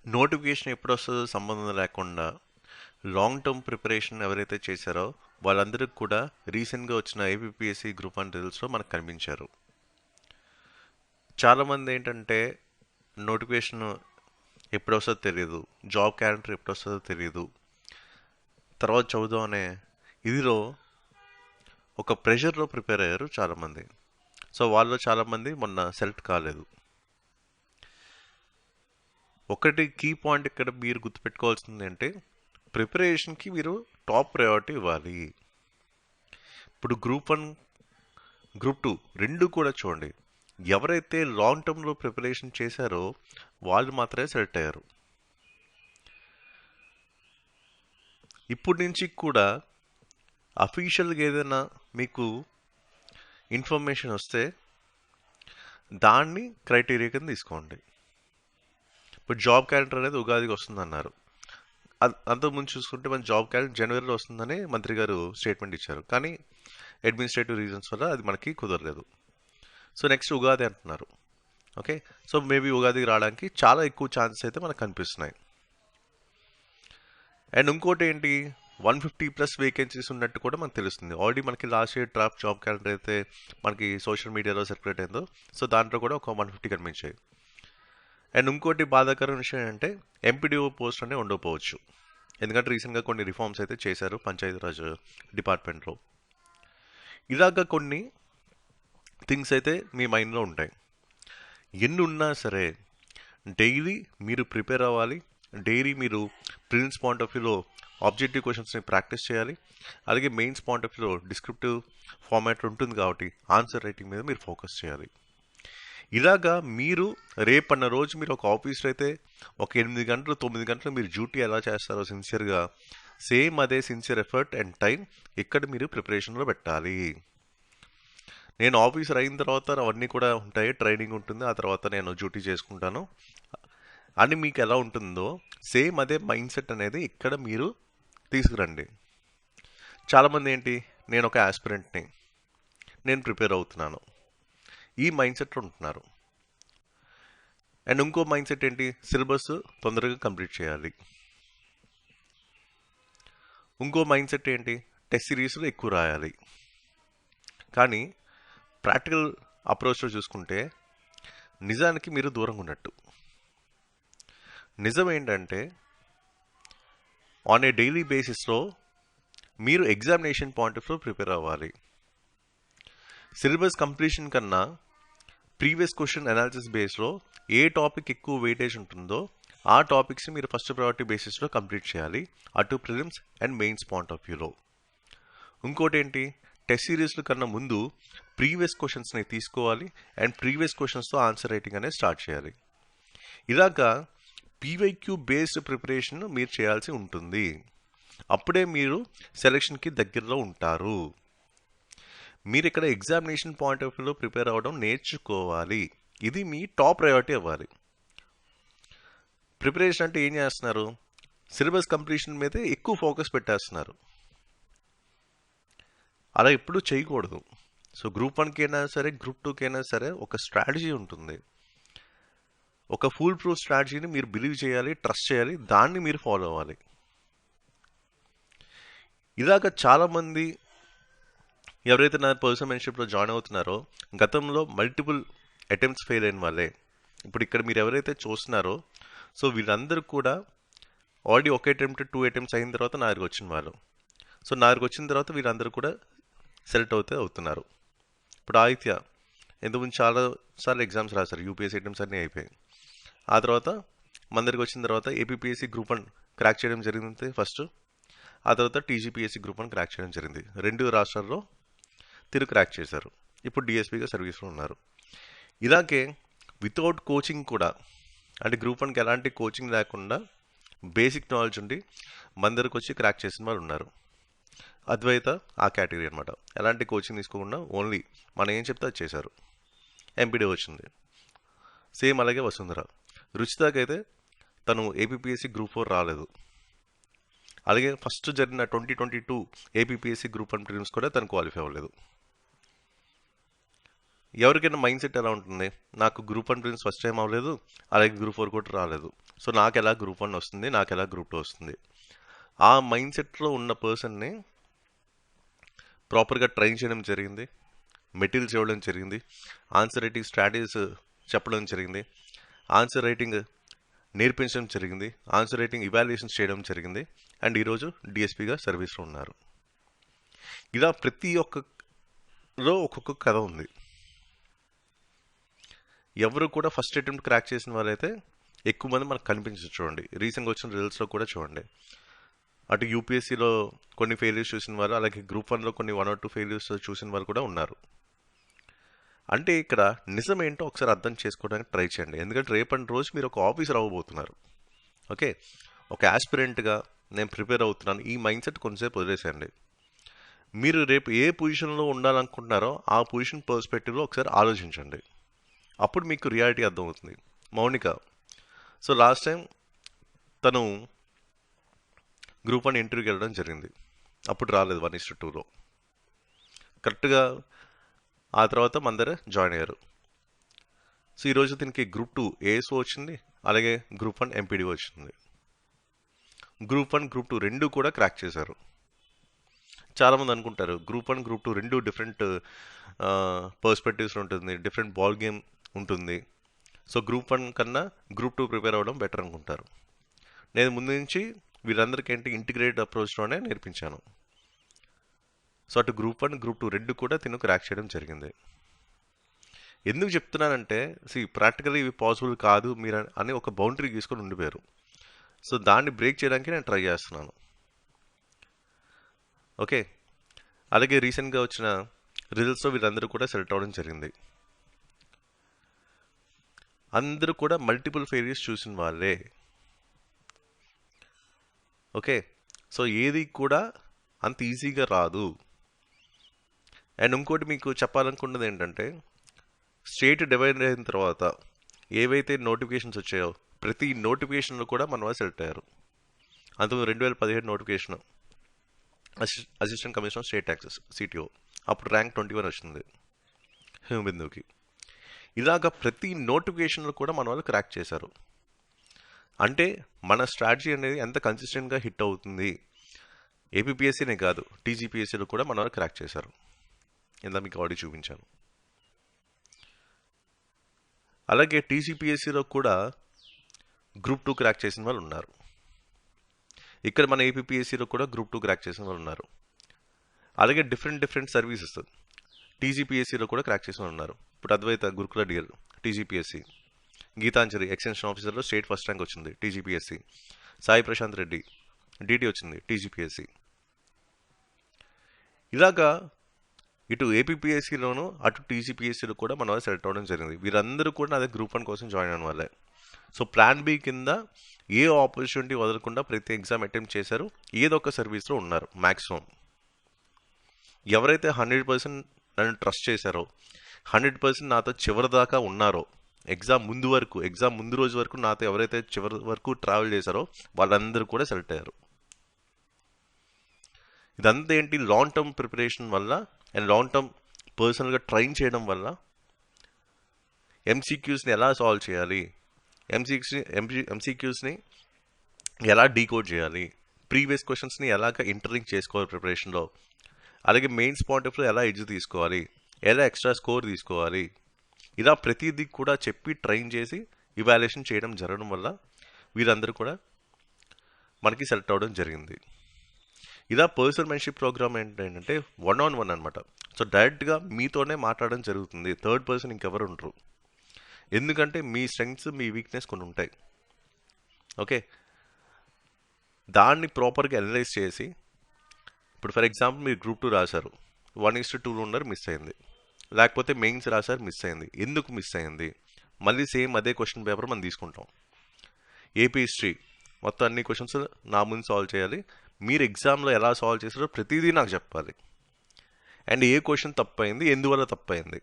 Notification ఎప్పుడొస్తదో సంబంధం లేకుండా long term preparation ఎవరైతే చేశారో వాళ్ళందరికీ కూడా రీసెంట్గా వచ్చిన ఏపీఎస్సి గ్రూప్ వన్ రిజల్ట్స్లో మనకు కనిపించారు. చాలామంది ఏంటంటే నోటిఫికేషన్ ఎప్పుడొస్తుందో తెలియదు, జాబ్ క్యాలెండర్ ఎప్పుడొస్తుందో తెలియదు, తర్వాత చదువుదాం అనే ఇదిలో ఒక ప్రెషర్లో ప్రిపేర్ అయ్యారు చాలామంది. సో వాళ్ళు చాలామంది మొన్న సెలెక్ట్ కాలేదు. ఒకటి కీ పాయింట్ ఇక్కడ మీరు గుర్తుపెట్టుకోవాల్సింది అంటే ప్రిపరేషన్కి మీరు టాప్ ప్రయారిటీ ఇవ్వాలి. ఇప్పుడు గ్రూప్ వన్, గ్రూప్ టూ రెండు కూడా చూడండి, ఎవరైతే లాంగ్ టర్మ్లో ప్రిపరేషన్ చేశారో వాళ్ళు మాత్రమే సెలెక్ట్ అయ్యారు. ఇప్పటి నుంచి కూడా అఫీషియల్గా ఏదైనా మీకు ఇన్ఫర్మేషన్ వస్తే దాన్ని క్రైటీరియా కింద తీసుకోండి. ఇప్పుడు జాబ్ క్యాలెండర్ అనేది ఉగాదికి వస్తుందన్నారు. అంతకుముందు చూసుకుంటే మన జాబ్ క్యాలెండర్ జనవరిలో వస్తుందని మంత్రి గారు స్టేట్మెంట్ ఇచ్చారు, కానీ అడ్మినిస్ట్రేటివ్ రీజన్స్ వల్ల అది మనకి కుదరలేదు. సో నెక్స్ట్ ఉగాది అంటున్నారు. ఓకే, సో మేబీ ఉగాదికి రావడానికి చాలా ఎక్కువ ఛాన్సెస్ అయితే మనకు కనిపిస్తున్నాయి. అండ్ ఇంకోటి ఏంటి, 150+ వేకెన్సీస్ ఉన్నట్టు కూడా మనకు తెలుస్తుంది. ఆల్రెడీ మనకి last year draft job calendar అయితే మనకి సోషల్ మీడియాలో సర్క్యులేట్ అయిందో, సో దాంట్లో కూడా ఒక 150 కనిపించాయి. అండ్ ఇంకోటి బాధాకరమైన విషయం ఏంటంటే ఎంపీడీఓ పోస్ట్ అనేవి ఉండకపోవచ్చు, ఎందుకంటే రీసెంట్గా కొన్ని రిఫార్మ్స్ అయితే చేశారు పంచాయతీరాజ్ డిపార్ట్మెంట్లో. ఇలాగా కొన్ని థింగ్స్ అయితే మీ మైండ్లో ఉంటాయి. ఎన్ని ఉన్నా సరే డైలీ మీరు ప్రిపేర్ అవ్వాలి. డైలీ మీరు ప్రిలిమ్స్ పాయింట్ ఆఫ్ వ్యూలో ఆబ్జెక్టివ్ క్వశ్చన్స్ని ప్రాక్టీస్ చేయాలి. అలాగే మెయిన్స్ పాయింట్ ఆఫ్ వ్యూలో డిస్క్రిప్టివ్ ఫార్మాట్ ఉంటుంది కాబట్టి ఆన్సర్ రైటింగ్ మీద మీరు ఫోకస్ చేయాలి. ఇలాగా మీరు రేపన్న రోజు మీరు ఒక ఆఫీస్లో అయితే ఒక 8 గంటలు 9 గంటలు మీరు డ్యూటీ ఎలా చేస్తారో సిన్సియర్గా, సేమ్ అదే సిన్సియర్ ఎఫర్ట్ అండ్ టైం ఇక్కడ మీరు ప్రిపరేషన్లో పెట్టాలి. నేను ఆఫీసర్ అయిన తర్వాత అవన్నీ కూడా ఉంటాయి, ట్రైనింగ్ ఉంటుంది, ఆ తర్వాత నేను డ్యూటీ చేసుకుంటాను అని మీకు ఎలా ఉంటుందో సేమ్ అదే మైండ్ సెట్ అనేది ఇక్కడ మీరు తీసుకురండి. చాలామంది ఏంటి, నేను ఒక ఆస్పిరెంట్ని, నేను ప్రిపేర్ అవుతున్నాను, ఈ మైండ్ సెట్లో ఉంటున్నారు. అండ్ ఇంకో మైండ్ సెట్ ఏంటి, సిలబస్ తొందరగా కంప్లీట్ చేయాలి. ఇంకో మైండ్ సెట్ ఏంటి, టెస్ట్ సిరీస్లో ఎక్కువ రాయాలి. కానీ ప్రాక్టికల్ అప్రోచ్లో చూసుకుంటే నిజానికి మీరు దూరంగా ఉన్నట్టు. నిజం ఏంటంటే ఆన్ ఏ డైలీ బేసిస్లో మీరు examination point of view prepare అవ్వాలి. సిలబస్ కంప్లీషన్ కన్నా ప్రీవియస్ క్వశ్చన్ అనాలిసిస్ బేస్లో ఏ టాపిక్ ఎక్కువ వెయిటేజ్ ఉంటుందో ఆ టాపిక్స్ మీరు ఫస్ట్ ప్రయారిటీ బేసిస్లో కంప్లీట్ చేయాలి, అటు prelims and mains point of వ్యూలో. ఇంకోటి ఏంటి, టెస్ట్ సిరీస్ల కన్నా ముందు ప్రీవియస్ క్వశ్చన్స్ని తీసుకోవాలి అండ్ ప్రీవియస్ క్వశ్చన్స్తో ఆన్సర్ రైటింగ్ అనేది స్టార్ట్ చేయాలి. ఇలాగా పీవైక్యూ బేస్డ్ ప్రిపరేషన్ మీరు చేయాల్సి ఉంటుంది. అప్పుడే మీరు సెలక్షన్కి దగ్గరలో ఉంటారు. మీరు ఇక్కడ ఎగ్జామినేషన్ పాయింట్ ఆఫ్ వ్యూలో ప్రిపేర్ అవ్వడం నేర్చుకోవాలి. ఇది మీ టాప్ ప్రయారిటీ అవ్వాలి. ప్రిపరేషన్ అంటే ఏం చేస్తున్నారు, సిలబస్ కంప్లీషన్ మీదే ఎక్కువ ఫోకస్ పెట్టేస్తున్నారు. అలా ఎప్పుడూ చేయకూడదు. సో గ్రూప్ 1కి అయినా సరే గ్రూప్ 2కి అయినా సరే ఒక స్ట్రాటజీ ఉంటుంది. ఒక ఫుల్ ప్రూఫ్ స్ట్రాటజీని మీరు బిలీవ్ చేయాలి, ట్రస్ట్ చేయాలి, దాన్ని మీరు ఫాలో అవ్వాలి. ఇలాగ చాలామంది ఎవరైతే నా పర్సనల్ మెంటర్షిప్లో జాయిన్ అవుతున్నారో గతంలో మల్టిపుల్ అటెంప్ట్స్ ఫెయిల్ అయిన వాళ్ళే. ఇప్పుడు ఇక్కడ మీరు ఎవరైతే చూస్తున్నారో సో వీళ్ళందరూ కూడా ఆల్రెడీ ఒక అటెంప్ట్ 2 అటెంప్ట్స్ అయిన తర్వాత నా దగ్గరికి వచ్చిన వాళ్ళు. సో నా దగ్గరికి వచ్చిన తర్వాత వీళ్ళందరూ కూడా సెలెక్ట్ అవుతున్నారు. ఇప్పుడు ఆదిత్య ఇంతకుముందు చాలాసార్లు ఎగ్జామ్స్ రాశారు, యూపీఎస్సీ అటెంప్ట్స్ అన్నీ అయిపోయాయి. ఆ తర్వాత మన దగ్గరికి వచ్చిన తర్వాత ఏపీఎస్సీ గ్రూప్ 1 క్రాక్ చేయడం జరిగింది ఫస్ట్. ఆ తర్వాత టీజీపీఎస్సీ గ్రూప్ 1 క్రాక్ చేయడం జరిగింది. 2 రాష్ట్రాల్లో తిరు క్రాక్ చేశారు. ఇప్పుడు డిఎస్పీగా సర్వీస్లో ఉన్నారు. ఇలాగే వితౌట్ కోచింగ్ కూడా, అంటే గ్రూప్ 1కి ఎలాంటి కోచింగ్ లేకుండా బేసిక్ నాలెడ్జ్ ఉండి మన దగ్గరకు వచ్చి క్రాక్ చేసిన వాళ్ళు ఉన్నారు. అద్వైత ఆ కేటగిరీ అనమాట. ఎలాంటి కోచింగ్ తీసుకోకుండా ఓన్లీ మనం ఏం చెప్తే అది చేశారు, ఎంపీడీ వచ్చింది. సేమ్ అలాగే వసుంధర. రుచితకైతే తను ఏపీఎస్సీ గ్రూప్ 4 రాలేదు. అలాగే ఫస్ట్ జరిగిన 2022 ఏపీఎస్సీ గ్రూప్ 1 ప్రిలిమ్స్ కూడా తను క్వాలిఫై అవ్వలేదు. ఎవరికైనా మైండ్ సెట్ ఎలా ఉంటుంది, నాకు గ్రూప్ 1 ప్రిలిమ్స్ ఫస్ట్ టైం అవ్వలేదు, అలాగే గ్రూప్ 4 కూడా రాలేదు, సో నాకు ఎలా గ్రూప్ 1 వస్తుంది, నాకు ఎలా గ్రూప్ 2 వస్తుంది. ఆ మైండ్ సెట్లో ఉన్న పర్సన్ని ప్రాపర్గా ట్రైన్ చేయడం జరిగింది, మెటీరియల్స్ ఇవ్వడం జరిగింది, ఆన్సర్ రైటింగ్ స్ట్రాటజీస్ చెప్పడం జరిగింది, ఆన్సర్ రైటింగ్ నేర్పించడం జరిగింది, ఆన్సర్ రైటింగ్ ఇవాల్యుయేషన్స్ చేయడం జరిగింది. అండ్ ఈరోజు డిఎస్పీగా సర్వీస్లో ఉన్నారు. ఇలా ప్రతి ఒక్కలో ఒక్కొక్క కథ ఉంది. ఎవరు కూడా ఫస్ట్ అటెంప్ట్ క్రాక్ చేసిన వాళ్ళైతే ఎక్కువ మంది మనకు కనిపించదు. చూడండి, రీసెంట్గా వచ్చిన రిజల్ట్స్లో కూడా చూడండి. అటు యూపీఎస్సీలో కొన్ని ఫెయిల్యూర్స్ చూసిన వాళ్ళు, అలాగే గ్రూప్ 1లో కొన్ని 1 or 2 ఫెయిల్యూర్స్ చూసిన వాళ్ళు కూడా ఉన్నారు. అంటే ఇక్కడ నిజం ఏంటో ఒకసారి అర్థం చేసుకోవడానికి ట్రై చేయండి. ఎందుకంటే రేపటి రోజు మీరు ఒక ఆఫీసర్ అవ్వబోతున్నారు. ఓకే, ఒక యాస్పిరెంట్గా నేను ప్రిపేర్ అవుతున్నాను, ఈ మైండ్ సెట్ కొంచెంసేపు వదిలేసేయండి. మీరు రేపు ఏ పొజిషన్లో ఉండాలనుకుంటున్నారో ఆ పొజిషన్ పర్స్పెక్టివ్లో ఒకసారి ఆలోచించండి. అప్పుడు మీకు రియాలిటీ అర్థమవుతుంది. మౌనిక, సో లాస్ట్ టైం తను గ్రూప్ 1 ఇంటర్వ్యూకి వెళ్ళడం జరిగింది. అప్పుడు రాలేదు 1:2లో. కరెక్ట్గా ఆ తర్వాత మన దగ్గర జాయిన్ అయ్యారు. సో ఈరోజు దీనికి గ్రూప్ 2 ఏఎస్ఓ వచ్చింది, అలాగే గ్రూప్ 1 ఎంపీడీ వచ్చింది. గ్రూప్ 1 గ్రూప్ 2 రెండు కూడా క్రాక్ చేశారు. చాలామంది అనుకుంటారు గ్రూప్ 1 గ్రూప్ 2 రెండు డిఫరెంట్ పర్స్పెక్టివ్స్ ఉంటుంది, డిఫరెంట్ బాల్ గేమ్ ఉంటుంది. సో గ్రూప్ 1 కన్నా గ్రూప్ 2 ప్రిపేర్ అవ్వడం బెటర్ అనుకుంటారు. నేను ముందు నుంచి వీళ్ళందరికీ ఏంటి ఇంటిగ్రేటెడ్ అప్రోచ్లోనే నేర్పించాను. సో అటు గ్రూప్ 1 గ్రూప్ 2 రెండు కూడా తిను క్రాక్ చేయడం జరిగింది. ఎందుకు చెప్తున్నానంటే ప్రాక్టికల్లీ ఇవి పాసిబుల్ కాదు మీరు అని ఒక బౌండరీ తీసుకొని ఉండిపోయారు. సో దాన్ని బ్రేక్ చేయడానికి నేను ట్రై చేస్తున్నాను. ఓకే, అలాగే రీసెంట్గా వచ్చిన రిజల్ట్స్లో వీళ్ళందరూ కూడా సెలెక్ట్ అవ్వడం జరిగింది. అందరూ కూడా మల్టిపుల్ ఫెయిల్యూర్స్ చూసిన వాళ్ళే. ఓకే, సో ఏది కూడా అంత ఈజీగా రాదు. అండ్ ఇంకోటి మీకు చెప్పాలనుకున్నది ఏంటంటే, స్టేట్ డివైడ్ అయిన తర్వాత ఏవైతే నోటిఫికేషన్స్ వచ్చాయో ప్రతి నోటిఫికేషన్లో కూడా మన వాళ్ళు సెలెక్ట్ అయ్యారు. అంతకుముందు 2017 notification assistant commissioner state taxes CTO, అప్పుడు ర్యాంక్ 21 వచ్చింది హిమబిందుకి. ఇలాగా ప్రతి నోటిఫికేషన్లో కూడా మన వాళ్ళు క్రాక్ చేశారు. అంటే మన స్ట్రాటజీ అనేది ఎంత కన్సిస్టెంట్గా హిట్ అవుతుంది. ఏపీపీఎస్సీనే కాదు, టీజీపీఎస్సీలో కూడా మన వాళ్ళు క్రాక్ చేశారు. ఇందా మీకు ఆడియో చూపించాను. అలాగే టీజీపీఎస్సీలో కూడా గ్రూప్ 2 క్రాక్ చేసిన వాళ్ళు ఉన్నారు. ఇక్కడ మన ఏపీపీఎస్సీలో కూడా గ్రూప్ 2 క్రాక్ చేసిన వాళ్ళు ఉన్నారు. అలాగే డిఫరెంట్ సర్వీసెస్ టీజీపీఎస్సీలో కూడా క్రాక్ చేసిన వాళ్ళు ఉన్నారు. ఇప్పుడు Advaita Gurukula dear TGPSC, Geetanjali extension ఆఫీసర్లో స్టేట్ ఫస్ట్ ర్యాంక్ వచ్చింది టీజీపీఎస్సీ, సాయి ప్రశాంత్ రెడ్డి డీటీ వచ్చింది టీజీపీఎస్సీ. ఇలాగా ఇటు ఏపీపీఎస్సీలోను అటు టీజీపీఎస్సీలో కూడా మన వాళ్ళు సెలెక్ట్ అవ్వడం జరిగింది. వీరందరూ కూడా అదే గ్రూప్ 1 కోసం జాయిన్ అయిన వాళ్ళే. సో ప్లాన్ బి కింద ఏ ఆపర్చునిటీ వదలకుండా ప్రతి ఎగ్జామ్ అటెంప్ట్ చేశారు, ఏదో ఒక సర్వీస్లో ఉన్నారు. మ్యాక్సిమం ఎవరైతే 100% నన్ను ట్రస్ట్ చేశారో, 100% నాతో చివరి దాకా ఉన్నారో, ఎగ్జామ్ ముందు రోజు వరకు నాతో ఎవరైతే చివరి వరకు ట్రావెల్ చేశారో వాళ్ళందరూ కూడా సెలెక్ట్ అయ్యారు. ఇదంతా ఏంటి, లాంగ్ టర్మ్ ప్రిపరేషన్ వల్ల అండ్ లాంగ్ టర్మ్ పర్సనల్గా ట్రైన్ చేయడం వల్ల. ఎంసీక్యూస్ని ఎలా సాల్వ్ చేయాలి, ఎంసీక్యూస్ని ఎలా డీకోడ్ చేయాలి, ప్రీవియస్ క్వశ్చన్స్ని ఎలాగ ఇంటర్లింక్ చేసుకోవాలి ప్రిపరేషన్లో, అలాగే మెయిన్స్ పాయింట్ ఆఫ్ వ్యూ ఎలా ఎడ్జ్ తీసుకోవాలి, ఎలా ఎక్స్ట్రా స్కోర్ తీసుకోవాలి, ఇలా ప్రతిదీ కూడా చెప్పి ట్రైన్ చేసి ఇవాల్యుయేషన్ చేయడం జరగడం వల్ల వీరందరూ కూడా మనకి సెలెక్ట్ అవ్వడం జరిగింది. ఇలా పర్సనల్ మెంటర్షిప్ ప్రోగ్రామ్ ఏంటంటే 1-on-1 అనమాట. సో డైరెక్ట్గా మీతోనే మాట్లాడడం జరుగుతుంది. థర్డ్ పర్సన్ ఇంకెవరు ఉండరు. ఎందుకంటే మీ స్ట్రెంగ్త్స్ మీ వీక్నెస్ కొన్ని ఉంటాయి. ఓకే, దాన్ని ప్రాపర్గా అనలైజ్ చేసి, ఇప్పుడు ఫర్ ఎగ్జాంపుల్ మీరు గ్రూప్ 2 రాశారు, 1:2లో ఉన్నారు, మిస్ అయింది. లేకపోతే మెయిన్స్ రాశారు, మిస్ అయింది. ఎందుకు మిస్ అయింది? మళ్ళీ సేమ్ అదే క్వశ్చన్ పేపర్ మనం తీసుకుంటాం. ఏపీ హిస్టరీ మొత్తం అన్ని క్వశ్చన్స్ నా ముందు సాల్వ్ చేయాలి. మీరు ఎగ్జామ్లో ఎలా సాల్వ్ చేశారో ప్రతిదీ నాకు చెప్పాలి. అండ్ ఏ క్వశ్చన్ తప్పైంది, ఎందువల్ల తప్పైంది,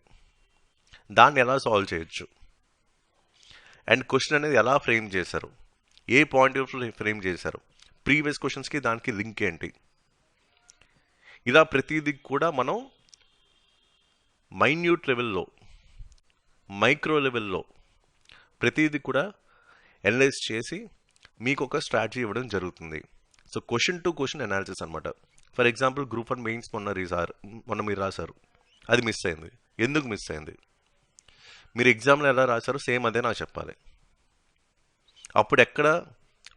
దాన్ని ఎలా సాల్వ్ చేయొచ్చు, అండ్ క్వశ్చన్ అనేది ఎలా ఫ్రేమ్ చేశారు, ఏ పాయింట్ ఆఫ్ ఫ్రేమ్ చేశారు, ప్రీవియస్ క్వశ్చన్స్కి దానికి లింక్ ఏంటి, ఇలా ప్రతిదీ కూడా మనం మైన్యూట్ లెవెల్లో మైక్రో లెవెల్లో ప్రతిదీ కూడా అనలైజ్ చేసి మీకు ఒక స్ట్రాటజీ ఇవ్వడం జరుగుతుంది. So question to question analysis అనమాట. ఫర్ ఎగ్జాంపుల్ గ్రూప్ 1 మెయిన్స్ మొన్న మీరు రాశారు, అది మిస్ అయింది. ఎందుకు మిస్ అయింది? మీరు ఎగ్జామ్లో ఎలా రాశారో సేమ్ అదే నాకు చెప్పాలి. అప్పుడు ఎక్కడ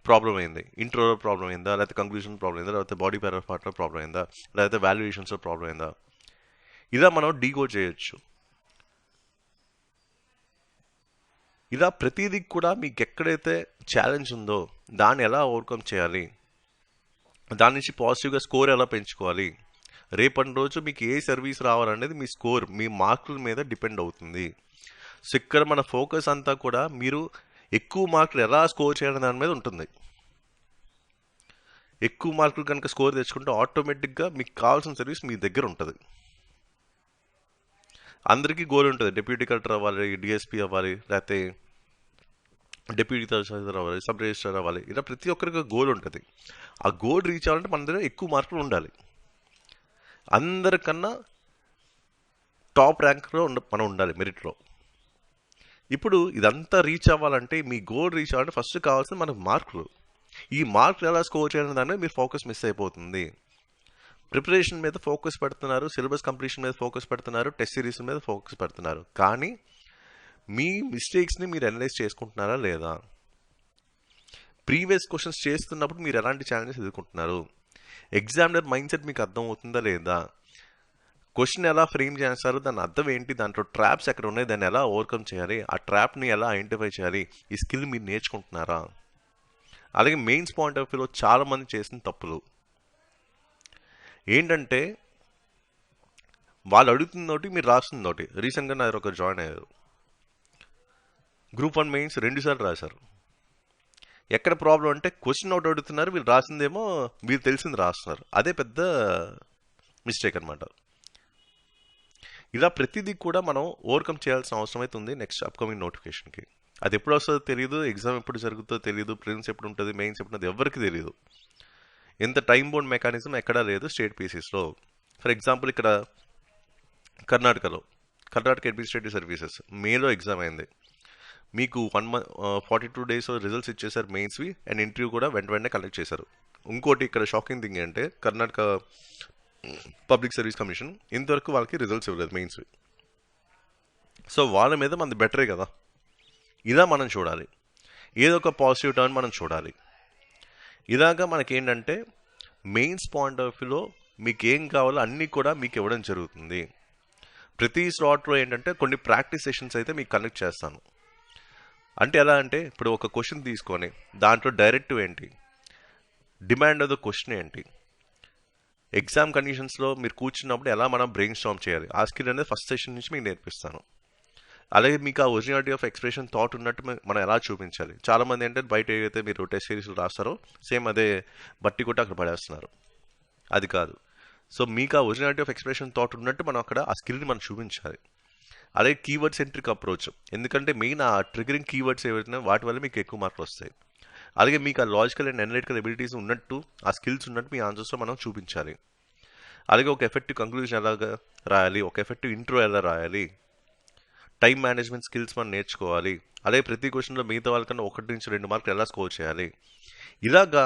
ప్రాబ్లం అయింది? ఇంట్రోలో ప్రాబ్లం అయిందా, లేకపోతే కంక్లూజన్ ప్రాబ్లం అయిందా, లేకపోతే బాడీ పార్ట్లో ప్రాబ్లం అయిందా, లేకపోతే వాల్యుయేషన్స్లో ప్రాబ్లం అయిందా? ఇలా మనం డీకోడ్ చేయొచ్చు. ఇలా ప్రతిదీ కూడా మీకు ఎక్కడైతే ఛాలెంజ్ ఉందో దాన్ని ఎలా ఓవర్కమ్ చేయాలి, దాని నుంచి పాజిటివ్గా స్కోర్ ఎలా పెంచుకోవాలి, రేపటి రోజు మీకు ఏ సర్వీస్ రావాలనేది మీ స్కోర్, మీ మార్కుల మీద డిపెండ్ అవుతుంది. సో ఇక్కడ మన ఫోకస్ అంతా కూడా మీరు ఎక్కువ మార్కులు ఎలా స్కోర్ చేయడం దాని మీద ఉంటుంది. ఎక్కువ మార్కులు కనుక స్కోర్ తెచ్చుకుంటే ఆటోమేటిక్గా మీకు కావాల్సిన సర్వీస్ మీ దగ్గర ఉంటుంది. అందరికీ గోల్ ఉంటుంది, డిప్యూటీ కలెక్టర్ అవ్వాలి, డిఎస్పీ అవ్వాలి, లేకపోతే డిప్యూటీ తహసీల్దార్ అవ్వాలి, సబ్ రిజిస్ట్రార్ అవ్వాలి. ఇలా ప్రతి ఒక్కరికి గోల్ ఉంటుంది. ఆ గోల్ రీచ్ అవ్వాలంటే మన దగ్గర ఎక్కువ మార్కులు ఉండాలి. అందరికన్నా టాప్ ర్యాంక్లో మనం ఉండాలి మెరిట్లో. ఇప్పుడు ఇదంతా రీచ్ అవ్వాలంటే, మీ గోల్ రీచ్ అవ్వాలంటే ఫస్ట్ కావాల్సింది మనకు మార్కులు. ఈ మార్కులు ఎలా స్కోర్ చేయడం దాని మీద మీరు ఫోకస్ మిస్ అయిపోతుంది. ప్రిపరేషన్ మీద ఫోకస్ పెడుతున్నారు, సిలబస్ కంప్లీషన్ మీద ఫోకస్ పెడుతున్నారు, టెస్ట్ సిరీస్ మీద ఫోకస్ పెడుతున్నారు. కానీ మీ మిస్టేక్స్ని మీరు అనలైజ్ చేసుకుంటున్నారా లేదా? ప్రీవియస్ క్వశ్చన్స్ చేస్తున్నప్పుడు మీరు ఎలాంటి ఛాలెంజెస్ ఎదుర్కొంటున్నారు? ఎగ్జామినర్ మైండ్ సెట్ మీకు అర్థం అవుతుందా లేదా? క్వశ్చన్ ఎలా ఫ్రేమ్ చేస్తారు, దాని అర్థం ఏంటి, దాంట్లో ట్రాప్స్ ఎక్కడ ఉన్నాయి, దాన్ని ఎలా ఓవర్కమ్ చేయాలి, ఆ ట్రాప్ని ఎలా ఐడెంటిఫై చేయాలి, ఈ స్కిల్ మీరు నేర్చుకుంటున్నారా? అలాగే మెయిన్స్ పాయింట్ ఆఫ్ వ్యూలో చాలామంది చేసిన తప్పులు ఏంటంటే, వాళ్ళు అడుగుతుందోటి, మీరు రాస్తుందోటి. రీసెంట్గా నా ఒక జాయిన్ అయ్యారు, గ్రూప్ 1 మెయిన్స్ 2 సార్లు రాశారు. ఎక్కడ ప్రాబ్లం అంటే, క్వశ్చన్ అవుట్ అడుగుతున్నారు, వీళ్ళు రాసిందేమో మీరు తెలిసింది రాస్తున్నారు. అదే పెద్ద మిస్టేక్ అనమాట. ఇలా ప్రతిదీ కూడా మనం ఓవర్కమ్ చేయాల్సిన అవసరం అయితే ఉంది నెక్స్ట్ అప్కమింగ్ నోటిఫికేషన్కి. అది ఎప్పుడు వస్తుందో తెలియదు, ఎగ్జామ్ ఎప్పుడు జరుగుతుందో తెలియదు, ప్రిలిమ్స్ ఎప్పుడు ఉంటుంది, మెయిన్స్ ఎప్పుడు ఉంటుంది, ఎవరికి తెలియదు. ఎంత టైం బౌండ్ మెకానిజం ఎక్కడా లేదు స్టేట్ పీసీస్లో. ఫర్ ఎగ్జాంపుల్ ఇక్కడ కర్ణాటక అడ్మినిస్ట్రేటివ్ సర్వీసెస్ మేలో ఎగ్జామ్ అయింది. మీకు 42 days రిజల్ట్స్ ఇచ్చేసారు మెయిన్స్వి, అండ్ ఇంటర్వ్యూ కూడా వెంటనే కండక్ట్ చేశారు. ఇంకోటి ఇక్కడ షాకింగ్ థింగ్ అంటే, కర్ణాటక పబ్లిక్ సర్వీస్ కమిషన్ ఇంతవరకు వాళ్ళకి రిజల్ట్స్ ఇవ్వలేదు మెయిన్స్వి. సో వాళ్ళ మీద మనది బెటరే కదా. ఇలా మనం చూడాలి, ఏదో ఒక పాజిటివ్ టర్న్ మనం చూడాలి. ఇలాగా మనకేంటంటే, మెయిన్స్ పాయింట్ ఆఫ్ వ్యూలో మీకు ఏం కావాలో అన్నీ కూడా మీకు ఇవ్వడం జరుగుతుంది. ప్రతి స్లాట్లో ఏంటంటే కొన్ని ప్రాక్టీస్ సెషన్స్ అయితే మీకు కండక్ట్ చేస్తాను. అంటే ఎలా అంటే, ఇప్పుడు ఒక క్వశ్చన్ తీసుకొని దాంట్లో డైరెక్టివ్ ఏంటి, డిమాండ్ ఆఫ్ ద క్వశ్చన్ ఏంటి, ఎగ్జామ్ కండిషన్స్లో మీరు కూర్చున్నప్పుడు ఎలా మనం బ్రెయిన్ స్టార్మ్ చేయాలి, ఆ స్కిల్ అనేది ఫస్ట్ సెషన్ నుంచి మీకు నేర్పిస్తాను. అలాగే మీకు ఆ ఒరిజినాలిటీ ఆఫ్ ఎక్స్ప్రెషన్ థాట్ ఉన్నట్టు మనం ఎలా చూపించాలి. చాలామంది ఏంటంటే బయట ఏదైతే మీరు టెస్ట్ సిరీస్లు రాస్తారో సేమ్ అదే బట్టి కొట్టి అక్కడ పడేస్తున్నారు. అది కాదు. సో మీకు ఆ ఒరిజినాలిటీ ఆఫ్ ఎక్స్ప్రెషన్ థాట్ ఉన్నట్టు మనం అక్కడ ఆ స్కిల్ని మనం చూపించాలి. అలాగే కీవర్డ్ సెంట్రిక్ అప్రోచ్, ఎందుకంటే మెయిన్ ఆ ట్రిగరింగ్ కీవర్డ్స్ ఏవైతే వాటి వల్ల మీకు ఎక్కువ మార్కులు వస్తాయి. అలాగే మీకు ఆ లాజికల్ అండ్ అనలిటికల్ ఎబిలిటీస్ ఉన్నట్టు, ఆ స్కిల్స్ ఉన్నట్టు మీ ఆన్సర్స్లో మనం చూపించాలి. అలాగే ఒక ఎఫెక్టివ్ కంక్లూజన్ ఎలాగా రాయాలి, ఒక ఎఫెక్టివ్ ఇంట్రో ఎలా రాయాలి, టైం మేనేజ్మెంట్ స్కిల్స్ మనం నేర్చుకోవాలి. అలాగే ప్రతి క్వశ్చన్లో మిగతా వాళ్ళకన్నా 1 నుంచి 2 మార్కులు ఎలా స్కోర్ చేయాలి. ఇలాగా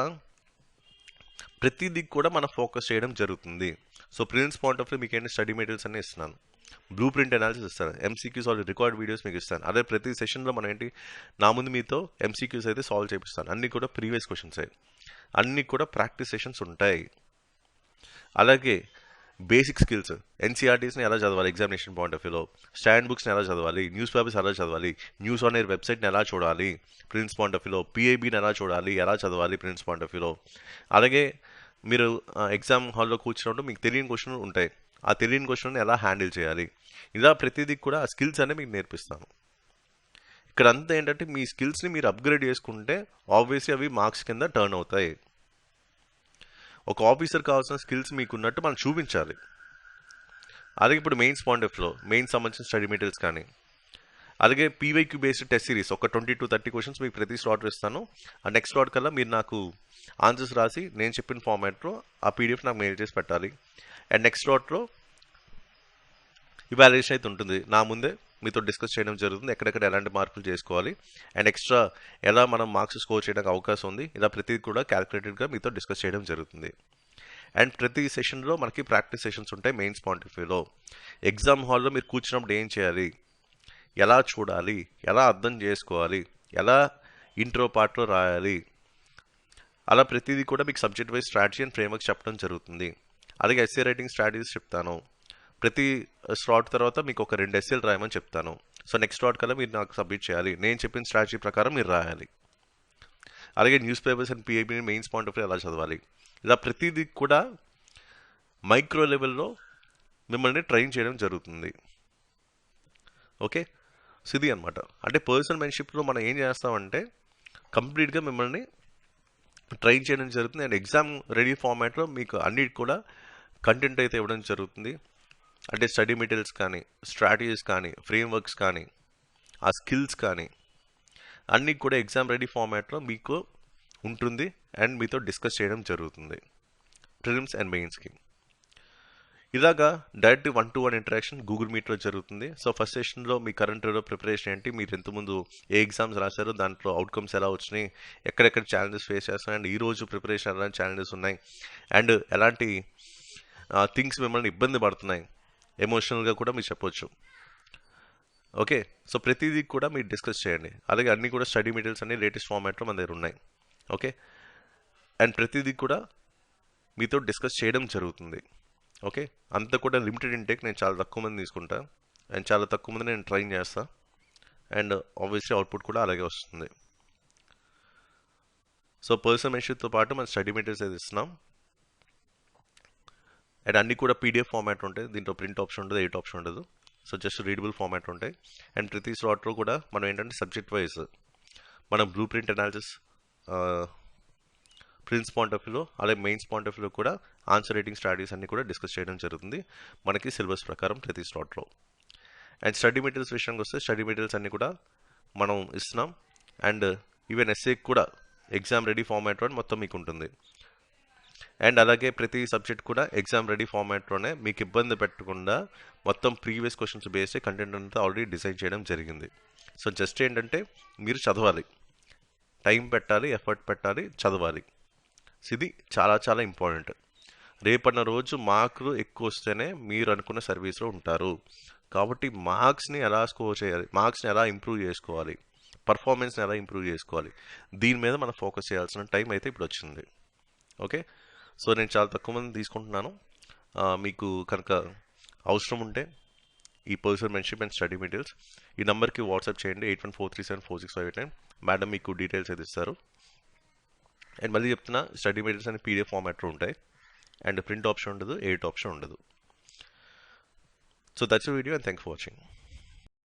ప్రతిదీ కూడా మనం ఫోకస్ చేయడం జరుగుతుంది. So prelims point of view మీకు ఏంటి, స్టడీ మెటీరియల్స్ అన్నీ ఇస్తున్నాను, బ్లూ ప్రింట్ అనాలిసిస్ ఇస్తాను, ఎంసీక్యూస్ ఆల్రెడీ రికార్డ్ వీడియోస్ మీకు ఇస్తాను. అదే ప్రతి సెషన్లో మనం ఏంటి, నా ముందు మీతో ఎంసీక్యూస్ అయితే సాల్వ్ చేపిస్తాను. అన్నీ కూడా ప్రీవియస్ క్వశ్చన్స్, అన్నీ కూడా ప్రాక్టీస్ సెషన్స్ ఉంటాయి. అలాగే బేసిక్ స్కిల్స్, ఎన్సీఆర్టీస్ని ఎలా చదవాలి ఎగ్జామినేషన్ పాయింట్ ఆఫ్ వ్యూలో, స్టాండ్ బుక్స్ని ఎలా చదవాలి, న్యూస్ పేపర్స్ ఎలా చదవాలి, న్యూస్ ఆన్ ఎయిర్ వెబ్సైట్ని ఎలా చూడాలి ప్రిలిమ్స్ పాయింట్ ఆఫ్ వ్యూలో, పిఐబిని ఎలా చూడాలి, ఎలా చదవాలి ప్రిలిమ్స్ పాయింట్ ఆఫ్ వ్యూలో. అలాగే మీరు ఎగ్జామ్ హాల్లో కూర్చున్నప్పుడు మీకు తెలియని క్వశ్చన్లు ఉంటాయి, ఆ తెలియని క్వశ్చన్ని ఎలా హ్యాండిల్ చేయాలి. ఇలా ప్రతిదీ కూడా ఆ స్కిల్స్ అనేవి మీకు నేర్పిస్తాను. ఇక్కడ అంతా ఏంటంటే, మీ స్కిల్స్ని మీరు అప్గ్రేడ్ చేసుకుంటే ఆబ్వియస్లీ అవి మార్క్స్ కింద టర్న్ అవుతాయి. ఒక ఆఫీసర్ కావాల్సిన స్కిల్స్ మీకు ఉన్నట్టు మనం చూపించాలి. అలాగే ఇప్పుడు మెయిన్స్ పాయింట్ ఆఫ్ వ్యూలో మెయిన్స్ సంబంధించిన స్టడీ మెటీరియల్స్ కానీ, అలాగే పీవైక్యూ బేస్డ్ టెస్ట్ సిరీస్ ఒక 20 to 30 క్వశ్చన్స్ మీకు ప్రతి స్లాట్ ఇస్తాను. ఆ నెక్స్ట్ స్లాట్ కల్లా మీరు నాకు ఆన్సర్స్ రాసి నేను చెప్పిన ఫార్మాట్లో ఆ పీడిఎఫ్ నాకు మెయిల్ చేసి పెట్టాలి. అండ్ నెక్స్ట్ స్లాట్లో ఇవాల్యుయేషన్ అయితే ఉంటుంది. నా ముందే మీతో డిస్కస్ చేయడం జరుగుతుంది. ఎక్కడెక్కడ ఎలాంటి మార్పులు చేసుకోవాలి అండ్ ఎక్స్ట్రా ఎలా మనం మార్క్స్ స్కోర్ చేయడానికి అవకాశం ఉంది, ఇలా ప్రతిదీ కూడా క్యాలిక్యులేటెడ్గా మీతో డిస్కస్ చేయడం జరుగుతుంది. అండ్ ప్రతి సెషన్లో మనకి ప్రాక్టీస్ సెషన్స్ ఉంటాయి. మెయిన్స్ పాయింట్ ఆఫ్ వ్యూలో ఎగ్జామ్ హాల్లో మీరు కూర్చున్నప్పుడు ఏం చేయాలి, ఎలా చూడాలి, ఎలా అర్థం చేసుకోవాలి, ఎలా ఇంట్రో పార్ట్లో రాయాలి, అలా ప్రతిదీ కూడా మీకు subject wise strategy and framework చెప్పడం జరుగుతుంది. అలాగే ఎస్సే రైటింగ్ స్ట్రాటజీస్ చెప్తాను. ప్రతి స్లాట్ తర్వాత మీకు ఒక 2 ఎస్సేలు రాయమని చెప్తాను. సో నెక్స్ట్ స్లాట్ కల్లా మీరు నాకు సబ్మిట్ చేయాలి. నేను చెప్పిన స్ట్రాటజీ ప్రకారం మీరు రాయాలి. అలాగే news papers and PIB mains point of view ఎలా చదవాలి, ఇలా ప్రతిదీ కూడా మైక్రో లెవెల్లో మిమ్మల్ని ట్రైన్ చేయడం జరుగుతుంది. ఓకే, సో ఇది అనమాట. అంటే పర్సనల్ మెంటర్షిప్లో మనం ఏం చేస్తామంటే కంప్లీట్గా మిమ్మల్ని ట్రైన్ చేయడం జరుగుతుంది. అండ్ ఎగ్జామ్ రెడీ ఫార్మాట్లో మీకు అన్నిటి కూడా కంటెంట్ అయితే ఇవ్వడం జరుగుతుంది. అంటే స్టడీ మెటీరియల్స్ కానీ, స్ట్రాటజీస్ కానీ, ఫ్రేమ్వర్క్స్ కానీ, ఆ స్కిల్స్ కానీ అన్నీ కూడా ఎగ్జామ్ రెడీ ఫార్మాట్లో మీకు ఉంటుంది అండ్ మీతో డిస్కస్ చేయడం జరుగుతుంది ప్రిలిమ్స్ అండ్ మెయిన్స్కి. ఇలాగా డైరెక్ట్ 1-to-1 ఇంటరాక్షన్ గూగుల్ మీట్లో జరుగుతుంది. సో ఫస్ట్ సెషన్లో మీ కరెంట్ ప్రిపరేషన్ ఏంటి, మీరు ఎంతముందు ఏ ఎగ్జామ్స్ రాశారో, దాంట్లో అవుట్కమ్స్ ఎలా వచ్చినాయి, ఎక్కడెక్కడ ఛాలెంజెస్ ఫేస్ చేస్తున్నాయి, అండ్ ఈరోజు ప్రిపరేషన్ ఎలాంటి ఛాలెంజెస్ ఉన్నాయి, అండ్ ఎలాంటి థింగ్స్ మిమ్మల్ని ఇబ్బంది పడుతున్నాయి, ఎమోషనల్గా కూడా మీరు చెప్పొచ్చు. ఓకే, సో ప్రతిదీ కూడా మీరు డిస్కస్ చేయండి. అలాగే అన్నీ కూడా స్టడీ మెటీరియల్స్ అన్ని లేటెస్ట్ ఫార్మాట్లో మన దగ్గర ఉన్నాయి. ఓకే, అండ్ ప్రతిదీ కూడా మీతో డిస్కస్ చేయడం జరుగుతుంది. ఓకే, అంతా కూడా లిమిటెడ్ ఇంటేక్. నేను చాలా తక్కువ మంది తీసుకుంటా అండ్ చాలా తక్కువ మంది నేను ట్రైన్ చేస్తా అండ్ ఆబ్వియస్లీ అవుట్పుట్ కూడా అలాగే వస్తుంది. సో పర్సనల్ మెంటర్షిప్తో పాటు మన స్టడీ మెటీరియల్స్ అయితే ఇస్తున్నాం అండ్ అన్నీ కూడా పీడిఎఫ్ ఫార్మాట్ ఉంటాయి. దీంట్లో ప్రింట్ ఆప్షన్ ఉండదు, ఎయిట్ ఆప్షన్ ఉండదు. సో జస్ట్ రీడబుల్ ఫార్మాట్ ఉంటాయి. అండ్ ప్రతి స్లాట్లో కూడా మనం ఏంటంటే సబ్జెక్ట్ వైజ్ మనం blue print analysis, prince point of వ్యూలో, అలాగే మెయిన్స్ పాయింట్ ఆఫ్ వ్యూలో కూడా ఆన్సర్ రైటింగ్ స్ట్రాటజీస్ అన్ని కూడా డిస్కస్ చేయడం జరుగుతుంది మనకి సిలబస్ ప్రకారం ప్రతి స్లాట్లో. అండ్ స్టడీ మెటీరియల్స్ విషయానికి వస్తే స్టడీ మెటీరియల్స్ అన్ని కూడా మనం ఇస్తున్నాం. అండ్ ఈవెన్ ఎస్ఏ కూడా ఎగ్జామ్ రెడీ ఫార్మాట్లో మొత్తం మీకు ఉంటుంది. అండ్ అలాగే ప్రతి సబ్జెక్ట్ కూడా ఎగ్జామ్ రెడీ ఫార్మాట్లోనే మీకు ఇబ్బంది పెట్టకుండా మొత్తం ప్రీవియస్ క్వశ్చన్స్ బేస్డ్ కంటెంట్ అంతా ఆల్రెడీ డిజైన్ చేయడం జరిగింది. సో జస్ట్ ఏంటంటే మీరు చదవాలి, టైం పెట్టాలి, ఎఫర్ట్ పెట్టాలి, చదవాలి. ఇది చాలా చాలా ఇంపార్టెంట్. రేపన్న రోజు మార్కులు ఎక్కువ వస్తేనే మీరు అనుకున్న సర్వీస్లో ఉంటారు. కాబట్టి మార్క్స్ని ఎలా స్కోర్ చేయాలి, మార్క్స్ని ఎలా ఇంప్రూవ్ చేసుకోవాలి, పర్ఫార్మెన్స్ని ఎలా ఇంప్రూవ్ చేసుకోవాలి, దీని మీద మనం ఫోకస్ చేయాల్సిన టైం అయితే ఇప్పుడు వచ్చింది. ఓకే, సో నేను చాలా తక్కువ మంది తీసుకుంటున్నాను. మీకు కనుక అవసరం ఉంటే ఈ personal mentorship and study materials ఈ నెంబర్కి వాట్సాప్ చేయండి, 8143746589. మేడం మీకు డీటెయిల్స్ అయితే ఇస్తారు. అండ్ మళ్ళీ చెప్తున్నా, స్టడీ మెటీరియల్స్ అని పీడిఎఫ్ ఫార్మాట్లో ఉంటాయి అండ్ ప్రింట్ ఆప్షన్ ఉండదు, ఎయిట్ ఆప్షన్ ఉండదు. So that's video and thank for watching.